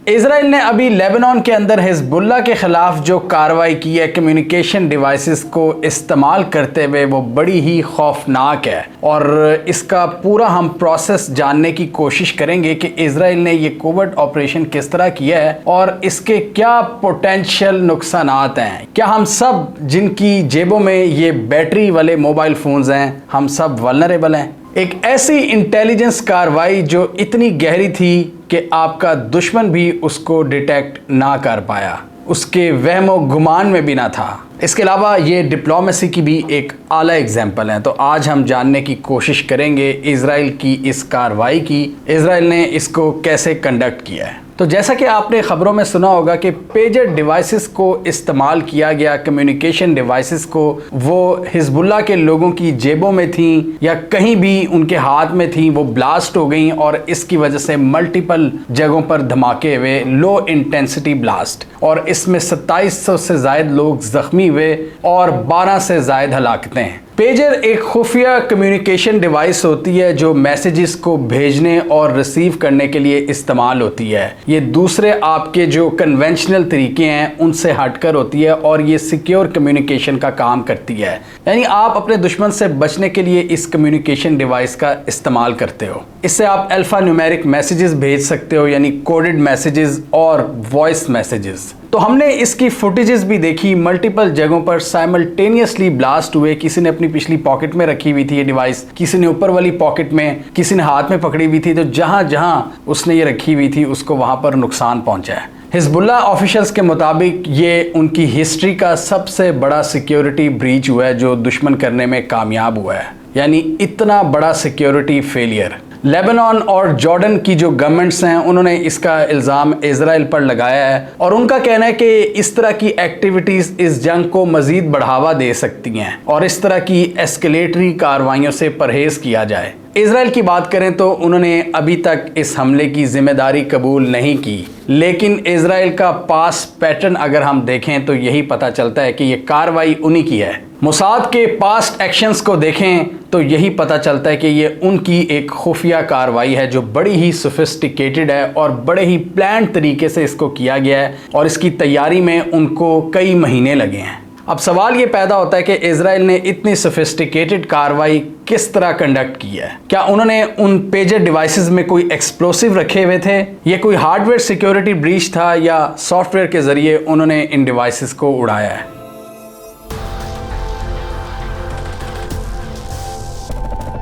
Israel ने अभी Lebanon के अंदर हिजबुल्लाह के ख़िलाफ़ जो कार्रवाई की है कम्युनिकेशन डिवाइसेस को इस्तेमाल करते हुए, वो बड़ी ही खौफनाक है। और इसका पूरा हम प्रोसेस जानने की कोशिश करेंगे कि इजराइल ने ये कोवर्ट ऑपरेशन किस तरह किया है और इसके क्या पोटेंशियल नुकसानात हैं। क्या हम सब जिनकी जेबों में ये बैटरी वाले मोबाइल फ़ोन्स हैं, हम सब वल्नरेबल हैं? एक ऐसी इंटेलिजेंस कार्रवाई जो इतनी गहरी थी कि आपका दुश्मन भी उसको डिटेक्ट ना कर पाया, उसके वहमो गुमान में भी ना था। इसके अलावा ये डिप्लोमेसी की भी एक आला एग्जाम्पल है। तो आज हम जानने की कोशिश करेंगे इजराइल की इस कार्रवाई की, इजराइल ने इसको कैसे कंडक्ट किया है। तो जैसा कि आपने ख़बरों में सुना होगा कि पेजर डिवाइसेस को इस्तेमाल किया गया, कम्युनिकेशन डिवाइसेस को, वो हिजबुल्लाह के लोगों की जेबों में थी या कहीं भी उनके हाथ में थी, वो ब्लास्ट हो गई और इसकी वजह से मल्टीपल जगहों पर धमाके हुए, लो इंटेंसिटी ब्लास्ट, और इसमें 2700 से ज़ायद लोग ज़ख्मी हुए और 12 से ज़ायद हलाकतें। पेजर एक खुफिया कम्युनिकेशन डिवाइस होती है जो मैसेजेस को भेजने और रिसीव करने के लिए इस्तेमाल होती है। ये दूसरे आपके जो कन्वेंशनल तरीके हैं उनसे हटकर होती है और ये सिक्योर कम्युनिकेशन का काम करती है। यानी आप अपने दुश्मन से बचने के लिए इस कम्युनिकेशन डिवाइस का इस्तेमाल करते हो। इससे आप अल्फा न्यूमेरिक मैसेजेस भेज सकते हो, यानी कोडेड मैसेजेस और वॉइस मैसेजेस। तो हमने इसकी फुटेजेस भी देखी, मल्टीपल जगहों पर साइमल्टेनियसली ब्लास्ट हुए। किसी ने अपनी पिछली पॉकेट में रखी हुई थी ये डिवाइस, किसी ने ऊपर वाली पॉकेट में, किसी ने हाथ में पकड़ी हुई थी। तो जहां जहां उसने ये रखी हुई थी उसको वहां पर नुकसान पहुंचा है। हिजबुल्लाह ऑफिशियल्स के मुताबिक ये उनकी हिस्ट्री का सबसे बड़ा सिक्योरिटी ब्रीच हुआ है जो दुश्मन करने में कामयाब हुआ है, यानी इतना बड़ा सिक्योरिटी फेलियर। लेबनान और जॉर्डन की जो गवर्नमेंट्स हैं उन्होंने इसका इल्ज़ाम इजराइल पर लगाया है और उनका कहना है कि इस तरह की एक्टिविटीज़ इस जंग को मज़ीद बढ़ावा दे सकती हैं और इस तरह की एस्केलेटरी कार्रवाइयों से परहेज़ किया जाए। इजराइल की बात करें तो उन्होंने अभी तक इस हमले की जिम्मेदारी कबूल नहीं की, लेकिन इजराइल का पास पैटर्न अगर हम देखें तो यही पता चलता है कि ये कार्रवाई उन्हीं की है। मोसाद के पास्ट एक्शंस को देखें तो यही पता चलता है कि ये उनकी एक खुफिया कार्रवाई है जो बड़ी ही सोफिस्टिकेटेड है और बड़े ही प्लान तरीके से इसको किया गया है और इसकी तैयारी में उनको कई महीने लगे हैं। अब सवाल ये पैदा होता है कि इजराइल ने इतनी सोफिस्टिकेटेड कार्रवाई किस तरह कंडक्ट की है। क्या उन्होंने उन पेजर डिवाइसेस में कोई एक्सप्लोसिव रखे हुए थे, ये कोई हार्डवेयर सिक्योरिटी ब्रीच था, या सॉफ्टवेयर के जरिए उन्होंने इन डिवाइसेस को उड़ाया है?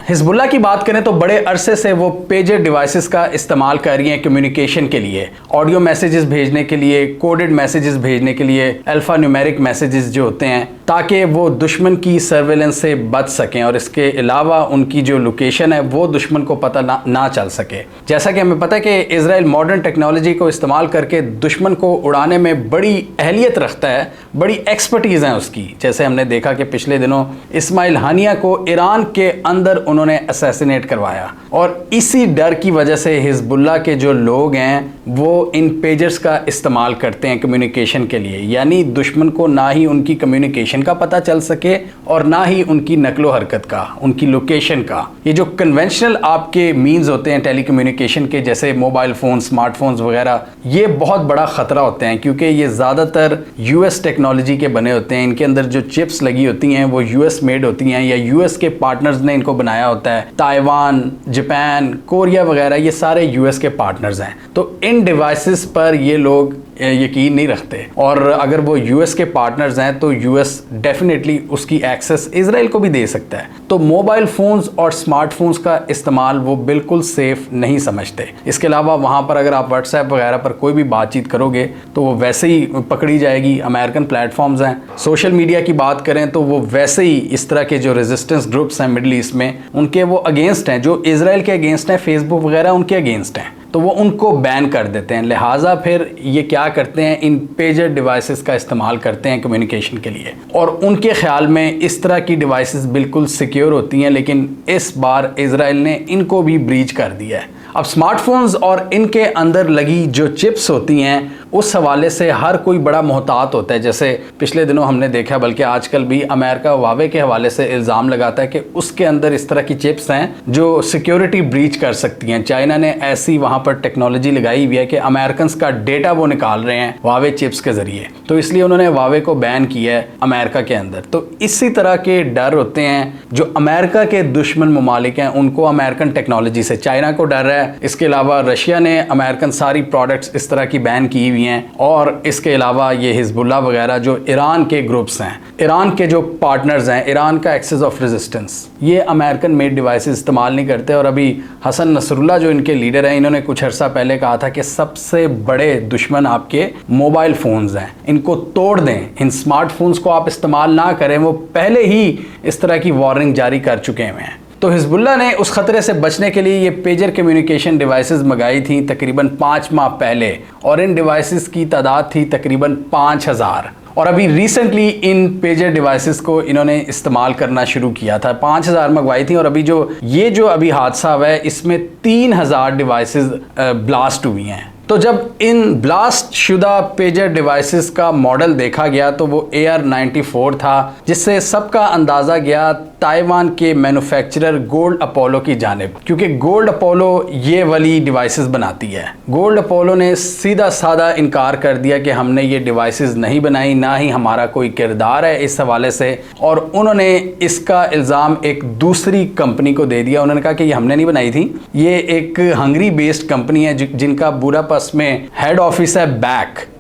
हिजबुल्लाह की बात करें तो बड़े अरसे से वो पेजर डिवाइसेस का इस्तेमाल कर रही हैं कम्युनिकेशन के लिए, ऑडियो मैसेजेस भेजने के लिए, कोडेड मैसेजेस भेजने के लिए, अल्फा न्यूमेरिक मैसेजेस जो होते हैं, ताकि वो दुश्मन की सर्वेलेंस से बच सकें और इसके अलावा उनकी जो लोकेशन है वो दुश्मन को पता ना चल सके। जैसा कि हमें पता है कि इजराइल मॉडर्न टेक्नोलॉजी को इस्तेमाल करके दुश्मन को उड़ाने में बड़ी अहलियत रखता है, बड़ी एक्सपर्टीज़ है उसकी। जैसे हमने देखा कि पिछले दिनों इस्माइल हानिया को ईरान के अंदर उन्होंने असैसिनेट करवाया और इसी डर की वजह से हिजबुल्लाह के जो लोग हैं वो इन पेजर्स का इस्तेमाल करते हैं कम्युनिकेशन के लिए, यानी दुश्मन को ना ही उनकी कम्युनिकेशन का पता चल सके और ना ही उनकी नकलो हरकत का, उनकी लोकेशन का। ये जो कन्वेंशनल आपके मीन्स होते हैं टेली कम्युनिकेशन के, जैसे मोबाइल फ़ोन, स्मार्टफोन्स वगैरह, ये बहुत बड़ा ख़तरा होते हैं क्योंकि ये ज़्यादातर यूएस टेक्नोलॉजी के बने होते हैं। इनके अंदर जो चिप्स लगी होती हैं वो यूएस मेड होती हैं या यूएस के पार्टनर्स ने इनको बनाया होता है। ताइवान, जापान, कोरिया वगैरह ये सारे यूएस के पार्टनर्स हैं। तो इन डिवाइसेस पर ये लोग यकीन नहीं रखते और अगर वो यूएस के पार्टनर्स हैं तो यूएस डेफिनेटली उसकी एक्सेस इजराइल को भी दे सकता है। तो मोबाइल फ़ोन्स और स्मार्टफोन्स का इस्तेमाल वो बिल्कुल सेफ नहीं समझते। इसके अलावा वहाँ पर अगर आप व्हाट्सएप वगैरह पर कोई भी बातचीत करोगे तो वो वैसे ही पकड़ी जाएगी। अमेरिकन प्लेटफॉर्म्स हैं। सोशल मीडिया की बात करें तो वो वैसे ही इस तरह के जो रेजिस्टेंस ग्रुप्स हैं मिडल ईस्ट में, उनके वो अगेंस्ट हैं, जो इजराइल के अगेंस्ट हैं, फेसबुक वगैरह उनके अगेंस्ट हैं, तो वो उनको बैन कर देते हैं। लिहाजा फिर ये क्या करते हैं, इन पेजर डिवाइसेस का इस्तेमाल करते हैं कम्युनिकेशन के लिए और उनके ख्याल में इस तरह की डिवाइसेस बिल्कुल सिक्योर होती हैं, लेकिन इस बार इजराइल ने इनको भी ब्रीच कर दिया है। अब स्मार्टफोन्स और इनके अंदर लगी जो चिप्स होती हैं उस हवाले से हर कोई बड़ा मोहतात होता है। जैसे पिछले दिनों हमने देखा, बल्कि आजकल भी अमेरिका हुआवे के हवाले से इल्ज़ाम लगाता है कि उसके अंदर इस तरह की चिप्स हैं जो सिक्योरिटी ब्रीच कर सकती हैं। चाइना ने ऐसी वहाँ पर टेक्नोलॉजी लगाई हुई है कि अमेरिकन का डेटा वो निकाल रहे हैं हुआवे चिप्स के ज़रिए, तो इसलिए उन्होंने हुआवे को बैन किया है अमेरिका के अंदर। तो इसी तरह के डर होते हैं जो अमेरिका के दुश्मन ममालिक हैं उनको अमेरिकन टेक्नोलॉजी से। चाइना को डर है, इसके अलावा रशिया ने अमेरिकन सारी प्रोडक्ट्स इस तरह की बैन की हुई हैं, और इसके अलावा ये हिजबुल्ला वगैरह जो ईरान के ग्रुप्स हैं, ईरान के जो पार्टनर्स हैं, ईरान का एक्सेस ऑफ रेजिस्टेंस, ये अमेरिकन मेड डिवाइसेस इस्तेमाल नहीं करते। और अभी हसन नसरुल्लाह जो इनके लीडर हैं, इन्होंने कुछ अर्सा पहले कहा था कि सबसे बड़े दुश्मन आपके मोबाइल फ़ोन्स हैं, इनको तोड़ दें, इन स्मार्टफोन्स को आप इस्तेमाल ना करें। वो पहले ही इस तरह की वार्निंग जारी कर चुके हैं। तो हिजबुल्ला ने उस खतरे से बचने के लिए ये पेजर कम्युनिकेशन डिवाइसेस मंगाई थी तकरीबन 5 माह पहले, और इन डिवाइसेस की तादाद थी तकरीबन 5000। और अभी रिसेंटली इन पेजर डिवाइसेस को इन्होंने इस्तेमाल करना शुरू किया था। 5000 मंगवाई थी, और अभी जो अभी हादसा हुआ है इसमें 3000 डिवाइसेस ब्लास्ट हुई हैं। तो जब इन ब्लास्ट शुदा पेजर डिवाइसेस का मॉडल देखा गया तो वो AR-94 था, जिससे सबका अंदाज़ा गया ताइवान के मैन्युफैक्चरर गोल्ड अपोलो की जानिब, क्योंकि गोल्ड अपोलो ये वाली डिवाइसेस बनाती है। गोल्ड अपोलो ने सीधा साधा इनकार कर दिया कि हमने ये डिवाइसेस नहीं बनाई, ना ही हमारा कोई किरदार है इस हवाले से, और उन्होंने इसका इल्ज़ाम एक दूसरी कंपनी को दे दिया। उन्होंने कहा कि ये हमने नहीं बनाई थी, ये एक हंगरी बेस्ड कंपनी है जिनका बुडापेस्ट में हेड ऑफिस है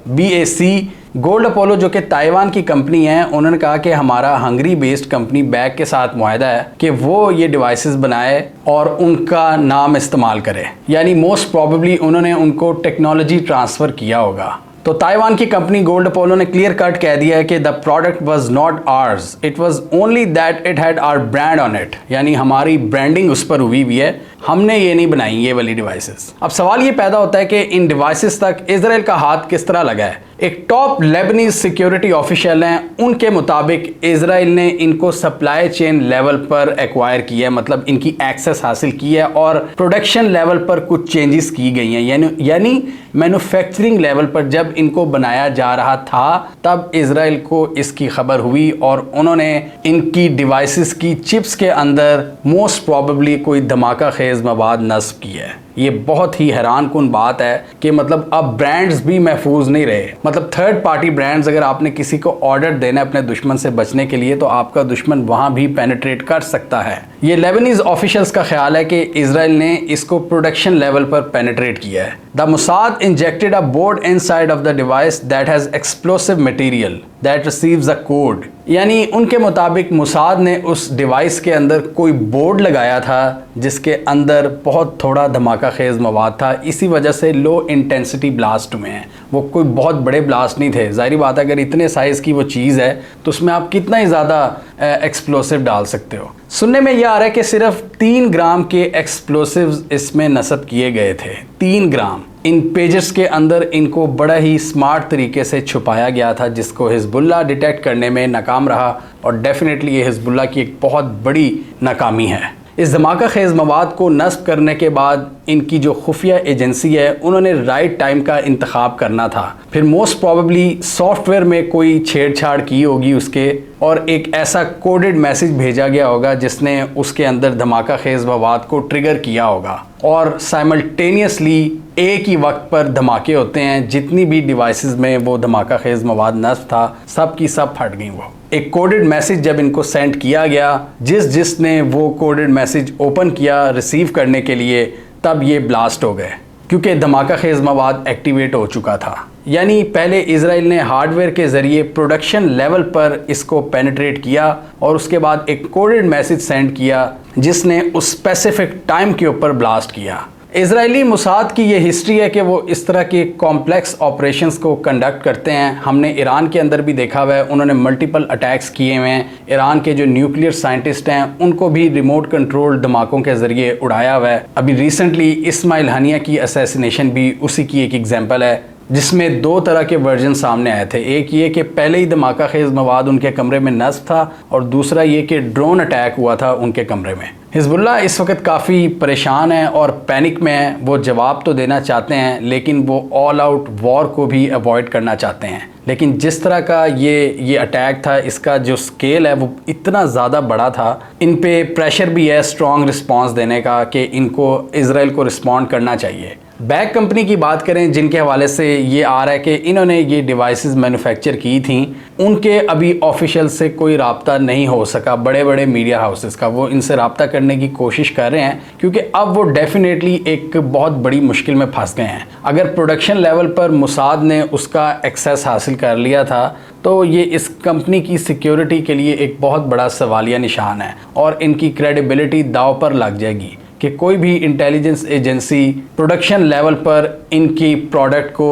BAC। गोल्ड अपोलो जो कि ताइवान की कंपनी है, उन्होंने कहा कि हमारा हंगरी बेस्ड कंपनी बैक के साथ मुआहदा है कि वो ये डिवाइसेस बनाए और उनका नाम इस्तेमाल करे, यानी मोस्ट प्रॉबेबली उन्होंने उनको टेक्नोलॉजी ट्रांसफ़र किया होगा। तो ताइवान की कंपनी गोल्ड अपोलो ने क्लियर कट कह दिया है कि the product was not ours, it was only that it had our brand on it, यानी हमारी ब्रांडिंग उस पर हुई हुई है, हमने ये नहीं बनाई ये वाली डिवाइसेस। अब सवाल ये पैदा होता है कि इन डिवाइसेस तक इजराइल का हाथ किस तरह लगा है। एक टॉप लेबनीज सिक्योरिटी ऑफिशियल हैं, उनके मुताबिक इजराइल ने इनको सप्लाई चेन लेवल पर एक्वायर किया है, मतलब इनकी एक्सेस हासिल की है, और प्रोडक्शन लेवल पर कुछ चेंजेस की गई हैं, यानी मैन्युफैक्चरिंग लेवल पर जब इनको बनाया जा रहा था तब इजराइल को इसकी खबर हुई और उन्होंने इनकी डिवाइसेस की चिप्स के अंदर मोस्ट प्रॉबेबली कोई धमाका खेज मवाद नस्ब किया है। ये बहुत ही हैरान कुन बात है कि मतलब अब ब्रांड्स भी महफूज नहीं रहे। मतलब थर्ड पार्टी ब्रांड्स, अगर आपने किसी को ऑर्डर देना है अपने दुश्मन से बचने के लिए, तो आपका दुश्मन वहां भी पेनिट्रेट कर सकता है। ये लेबनीज ऑफिशियल्स का ख्याल है कि इजराइल ने इसको प्रोडक्शन लेवल पर पेनिट्रेट किया है। The Mossad injected a board inside of the device that has explosive material that receives a code, यानी उनके मुताबिक मुसाद ने उस डिवाइस के अंदर कोई बोर्ड लगाया था जिसके अंदर बहुत थोड़ा धमाका खेज मवाद था, इसी वजह से लो इंटेंसिटी ब्लास्ट हुए हैं। वो कोई बहुत बड़े ब्लास्ट नहीं थे। जाहिर बात है अगर इतने साइज़ की वो चीज़ है तो उसमें आप कितना ही ज़्यादा एक्सप्लोसिव डाल सकते हो। सुनने में यह आ रहा है कि सिर्फ 3 ग्राम के एक्सप्लोसिव्स इसमें नस्ब किए गए थे। 3 ग्राम इन पेजेस के अंदर इनको बड़ा ही स्मार्ट तरीके से छुपाया गया था, जिसको हिजबुल्ला डिटेक्ट करने में नाकाम रहा, और डेफिनेटली ये हिजबुल्ला की एक बहुत बड़ी नाकामी है। इस धमाका खेज मवाद को नस्ब करने के बाद इनकी जो खुफिया एजेंसी है उन्होंने राइट टाइम का इंतखाब करना था। फिर मोस्ट प्रॉबेबली सॉफ्टवेयर में कोई छेड़छाड़ की होगी उसके, और एक ऐसा कोडेड मैसेज भेजा गया होगा जिसने उसके अंदर धमाका खेज मवाद को ट्रिगर किया होगा, और साइमल्टेनियसली एक ही वक्त पर धमाके होते हैं। जितनी भी डिवाइसेस में वो धमाका खेज मवाद नस्ब था सब की सब फट गई। वो एक कोडेड मैसेज जब इनको सेंड किया गया, जिसने वो कोडेड मैसेज ओपन किया रिसीव करने के लिए, तब ये ब्लास्ट हो गए क्योंकि धमाका खेज मवाद एक्टिवेट हो चुका था। यानी पहले इजराइल ने हार्डवेयर के ज़रिए प्रोडक्शन लेवल पर इसको पेनिट्रेट किया और उसके बाद एक कोडेड मैसेज सेंड किया जिसने उस स्पेसिफिक टाइम के ऊपर ब्लास्ट किया। इजरायली मुसाद की ये हिस्ट्री है कि वो इस तरह के कॉम्प्लेक्स ऑपरेशंस को कंडक्ट करते हैं। हमने ईरान के अंदर भी देखा हुआ है, उन्होंने मल्टीपल अटैक्स किए हुए हैं। ईरान के जो न्यूक्लियर साइंटिस्ट हैं उनको भी रिमोट कंट्रोल धमाकों के ज़रिए उड़ाया हुआ है। अभी रिसेंटली इस्माइल हानिया की असैसिनेशन भी उसी की एक एग्जांपल है, जिसमें दो तरह के वर्जन सामने आए थे। एक ये कि पहले ही धमाका खेज मवाद उनके कमरे में नस्ब था, और दूसरा ये कि ड्रोन अटैक हुआ था उनके कमरे में। हिजबुल्लाह इस वक्त काफ़ी परेशान है और पैनिक में है। वो जवाब तो देना चाहते हैं, लेकिन वो ऑल आउट वॉर को भी अवॉइड करना चाहते हैं। लेकिन जिस तरह का ये अटैक था, इसका जो स्केल है वो इतना ज़्यादा बड़ा था, इन पे प्रेशर भी है स्ट्रॉन्ग रिस्पांस देने का कि इनको इजराइल को रिस्पॉन्ड करना चाहिए। बैग कंपनी की बात करें, जिनके हवाले से ये आ रहा है कि इन्होंने ये डिवाइसेस मैन्युफैक्चर की थी, उनके अभी ऑफिशियल से कोई राब्ता नहीं हो सका। बड़े बड़े मीडिया हाउसेस का वो इनसे राब्ता करने की कोशिश कर रहे हैं, क्योंकि अब वो डेफिनेटली एक बहुत बड़ी मुश्किल में फंस गए हैं। अगर प्रोडक्शन लेवल पर मुसाद ने उसका एक्सेस हासिल कर लिया था, तो ये इस कंपनी की सिक्योरिटी के लिए एक बहुत बड़ा सवालिया निशान है, और इनकी क्रेडिबिलिटी दांव पर लग जाएगी कि कोई भी इंटेलिजेंस एजेंसी प्रोडक्शन लेवल पर इनकी प्रोडक्ट को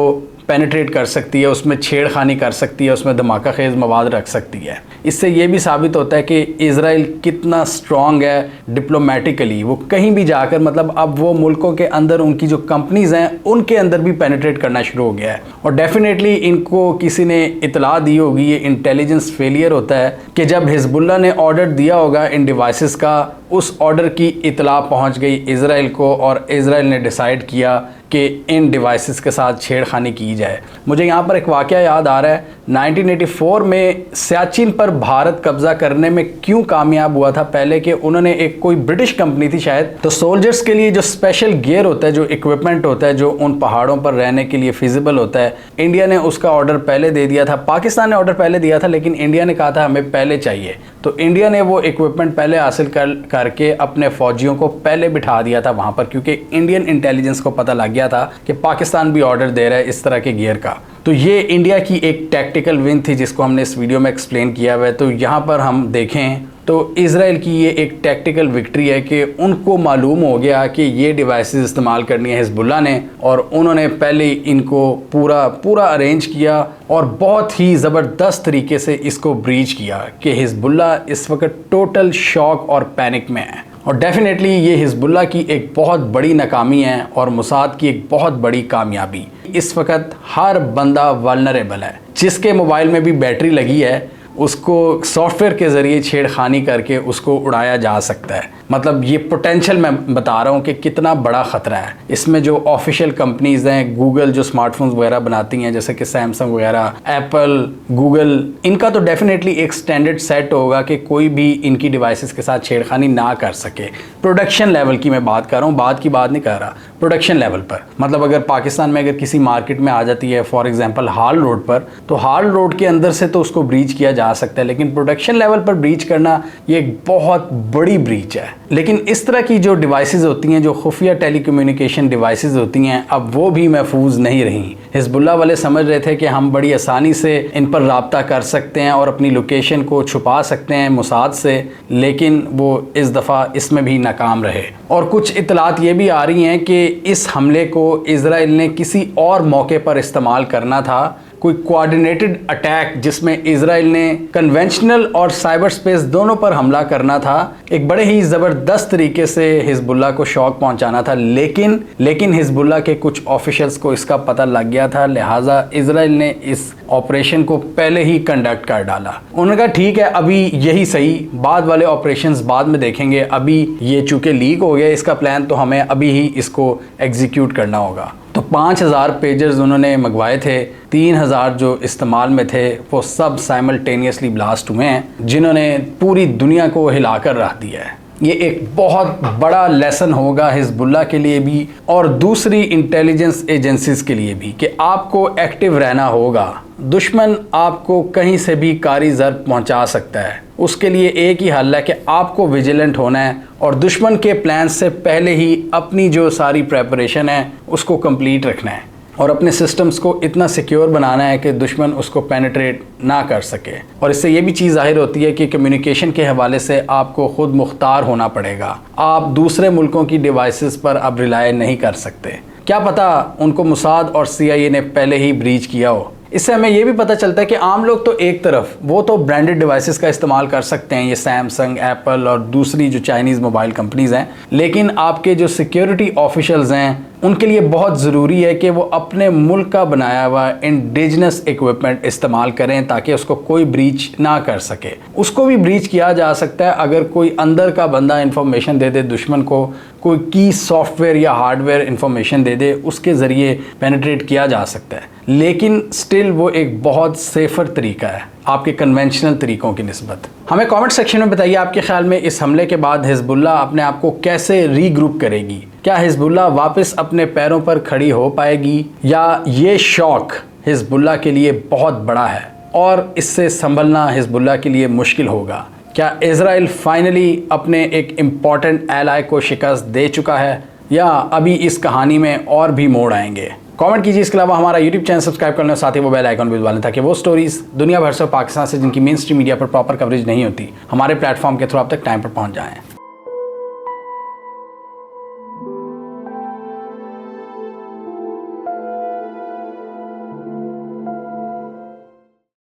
पेनिट्रेट कर सकती है, उसमें छेड़खानी कर सकती है, उसमें धमाका खेज मवाद रख सकती है। इससे ये भी साबित होता है कि इजराइल कितना स्ट्रॉन्ग है डिप्लोमेटिकली। वो कहीं भी जाकर, मतलब अब वो मुल्कों के अंदर उनकी जो कंपनीज़ हैं उनके अंदर भी पेनिट्रेट करना शुरू हो गया है। और डेफिनेटली इनको किसी ने इतला दी होगी, ये इंटेलिजेंस फेलियर होता है कि जब हिजबुल्लाह ने ऑर्डर दिया होगा इन डिवाइसेस का, उस ऑर्डर की इतला पहुँच गई इजराइल को, और इजराइल ने डिसाइड किया कि इन डिवाइसेस के साथ छेड़खानी की जाए। मुझे यहाँ पर एक वाक़या याद आ रहा है, 1984 में सियाचिन पर भारत कब्ज़ा करने में क्यों कामयाब हुआ था। पहले कि उन्होंने एक कोई ब्रिटिश कंपनी थी शायद, तो सोल्जर्स के लिए जो स्पेशल गियर होता है, जो इक्विपमेंट होता है, जो उन पहाड़ों पर रहने के लिए फिजिबल होता है, इंडिया ने उसका ऑर्डर पहले दे दिया था। पाकिस्तान ने ऑर्डर पहले दिया था, लेकिन इंडिया ने कहा था हमें पहले चाहिए, तो इंडिया ने वो इक्विपमेंट पहले हासिल करके अपने फौजियों को पहले बिठा दिया था वहाँ पर, क्योंकि इंडियन इंटेलिजेंस को पता लग गया था कि पाकिस्तान भी ऑर्डर दे रहा है इस तरह के गियर का। तो ये इंडिया की एक टैक्टिकल विन थी, जिसको हमने इस वीडियो में एक्सप्लेन किया हुआ है। तो यहाँ पर हम देखें तो इजराइल की ये एक टैक्टिकल विक्ट्री है कि उनको मालूम हो गया कि ये डिवाइसेस इस्तेमाल करनी है हिजबुल्लाह ने, और उन्होंने पहले इनको पूरा अरेंज किया और बहुत ही ज़बरदस्त तरीके से इसको ब्रीच किया कि हिजबुल्लाह इस वक्त टोटल शॉक और पैनिक में है। और डेफिनेटली ये हिजबुल्लाह की एक बहुत बड़ी नाकामी है और मुसाद की एक बहुत बड़ी कामयाबी। इस वक्त हर बंदा वल्नरेबल है। जिसके मोबाइल में भी बैटरी लगी है, उसको सॉफ्टवेयर के ज़रिए छेड़खानी करके उसको उड़ाया जा सकता है। मतलब ये पोटेंशियल मैं बता रहा हूँ कि कितना बड़ा ख़तरा है। इसमें जो ऑफिशियल कंपनीज़ हैं, गूगल जो स्मार्टफोन्स वगैरह बनाती हैं, जैसे कि सैमसंग वगैरह, एप्पल, गूगल, इनका तो डेफिनेटली एक स्टैंडर्ड सेट होगा कि कोई भी इनकी डिवाइसेस के साथ छेड़खानी ना कर सके। प्रोडक्शन लेवल की मैं बात कर रहा हूँ, बाद की बात नहीं कर रहा, प्रोडक्शन लेवल पर। मतलब अगर पाकिस्तान में अगर किसी मार्केट में आ जाती है, फॉर एग्जांपल हाल रोड पर, तो हाल रोड के अंदर से तो उसको ब्रीच किया जा सकता है, लेकिन प्रोडक्शन लेवल पर ब्रीच करना ये एक बहुत बड़ी ब्रीच है। लेकिन इस तरह की जो डिवाइसेस होती हैं, जो खुफिया टेलीकम्युनिकेशन डिवाइसेस होती हैं, अब वो भी महफूज नहीं रही। हिजबुल्लाह वाले समझ रहे थे कि हम बड़ी आसानी से इन पर राब्ता कर सकते हैं और अपनी लोकेशन को छुपा सकते हैं मुसाद से, लेकिन वो इस दफ़ा इसमें भी नाकाम रहे। और कुछ इतलात ये भी आ रही हैं कि इस हमले को इजराइल ने किसी और मौके पर इस्तेमाल करना था, कोई कोऑर्डिनेटेड अटैक जिसमें इजराइल ने कन्वेंशनल और साइबर स्पेस दोनों पर हमला करना था। एक बड़े ही ज़बरदस्त तरीके से हिजबुल्लाह को शॉक पहुंचाना था, लेकिन हिजबुल्लाह के कुछ ऑफिशियल्स को इसका पता लग गया था, लिहाजा इजराइल ने इस ऑपरेशन को पहले ही कंडक्ट कर डाला। उन्होंने कहा ठीक है, अभी यही सही, बाद वाले ऑपरेशंस बाद में देखेंगे, अभी ये चूँकि लीक हो गया इसका प्लान, तो हमें अभी ही इसको एग्जीक्यूट करना होगा। तो 5000 पेजर्स उन्होंने मंगवाए थे, 3000 जो इस्तेमाल में थे वो सब साइमल्टेनियसली ब्लास्ट हुए हैं, जिन्होंने पूरी दुनिया को हिलाकर रख दिया है। ये एक बहुत बड़ा लेसन होगा हिजबुल्लाह के लिए भी और दूसरी इंटेलिजेंस एजेंसीज के लिए भी कि आपको एक्टिव रहना होगा। दुश्मन आपको कहीं से भी कारी ज़र्ब पहुंचा सकता है, उसके लिए एक ही हल है कि आपको विजिलेंट होना है और दुश्मन के प्लान से पहले ही अपनी जो सारी प्रेपरेशन है उसको कंप्लीट रखना है और अपने सिस्टम्स को इतना सिक्योर बनाना है कि दुश्मन उसको पेनिट्रेट ना कर सके। और इससे ये भी चीज़ ज़ाहिर होती है कि कम्युनिकेशन के हवाले से आपको ख़ुद मुख्तार होना पड़ेगा। आप दूसरे मुल्कों की डिवाइसेस पर अब रिलाय नहीं कर सकते। क्या पता उनको मुसाद और CIA ने पहले ही ब्रीच किया हो। इससे हमें ये भी पता चलता है कि आम लोग तो एक तरफ वो तो ब्रांडेड डिवाइसेस का इस्तेमाल कर सकते हैं, ये सैमसंग, एप्पल और दूसरी जो चाइनीज़ मोबाइल कंपनीज़ हैं, लेकिन आपके जो सिक्योरिटी ऑफिशियल्स हैं उनके लिए बहुत ज़रूरी है कि वो अपने मुल्क का बनाया हुआ इंडिजिनस इक्विपमेंट इस्तेमाल करें ताकि उसको कोई ब्रीच ना कर सके। उसको भी ब्रीच किया जा सकता है अगर कोई अंदर का बंदा इंफॉर्मेशन दे दे दुश्मन को, कोई की सॉफ्टवेयर या हार्डवेयर इंफॉर्मेशन दे दे, उसके ज़रिए पेनिट्रेट किया जा सकता है, लेकिन स्टिल वो एक बहुत सेफ़र तरीका है आपके कन्वेंशनल तरीक़ों की निस्बत। हमें कमेंट सेक्शन में बताइए आपके ख्याल में इस हमले के बाद हिजबुल्लाह अपने आप को कैसे रीग्रुप करेगी। क्या हिजबुल्लाह वापस अपने पैरों पर खड़ी हो पाएगी या ये शॉक हिजबुल्लाह के लिए बहुत बड़ा है और इससे संभलना हिजबुल्लाह के लिए मुश्किल होगा। क्या इजराइल फाइनली अपने एक इम्पॉर्टेंट एलाय को शिकस्त दे चुका है या अभी इस कहानी में और भी मोड़ आएंगे? कमेंट कीजिए। इसके अलावा हमारा यूट्यूब चैनल सब्सक्राइब कर लें, साथ ही वो बेल आइकन भी दबा लें ताकि वो स्टोरीज़ दुनिया भर से पाकिस्तान से जिनकी मेन स्ट्रीम मीडिया पर प्रॉपर कवरेज नहीं होती हमारे प्लेटफॉर्म के थ्रू आप तक टाइम पर पहुंच जाएं।